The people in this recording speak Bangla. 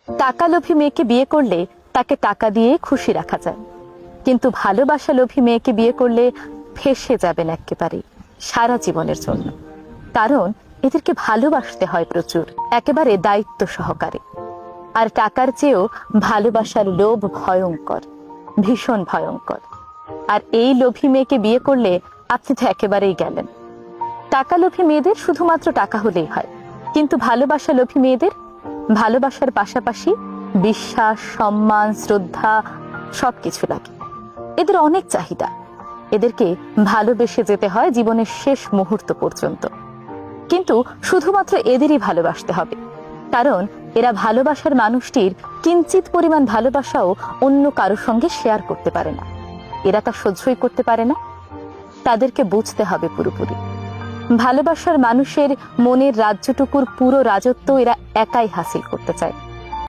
টাকা লোভী মেয়েকে বিয়ে করলে তাকে টাকা দিয়ে খুশি রাখা যায়, কিন্তু ভালোবাসা লোভী মেয়েকে বিয়ে করলে ফেঁসে যাবেন একেবারে সারা জীবনের জন্য। কারণ এদেরকে ভালোবাসতে হয় প্রচুর, একেবারে দায়িত্ব সহকারে। আর টাকার চেয়েও ভালোবাসার লোভ ভয়ঙ্কর, ভীষণ ভয়ঙ্কর। আর এই লোভী মেয়েকে বিয়ে করলে আপনি তো একেবারেই গেলেন। টাকা লোভী মেয়েদের শুধুমাত্র টাকা হলেই হয়, কিন্তু ভালোবাসা লোভী মেয়েদের ভালোবাসার পাশাপাশি বিশ্বাস, সম্মান, শ্রদ্ধা সবকিছু লাগে। এদের অনেক চাহিদা, এদেরকে ভালোবেসে যেতে হয় জীবনের শেষ মুহূর্ত পর্যন্ত। কিন্তু শুধুমাত্র এদেরই ভালোবাসতে হবে, কারণ এরা ভালোবাসার মানুষটির কিঞ্চিত পরিমাণ ভালোবাসাও অন্য কারোর সঙ্গে শেয়ার করতে পারে না। এরা তা সহ্যই করতে পারে না। তাদেরকে বুঝতে হবে পুরোপুরি, ভালোবাসার মানুষের মনের রাজ্যটুকুর পুরো রাজত্ব এরা একাই হাসিল করতে চায়।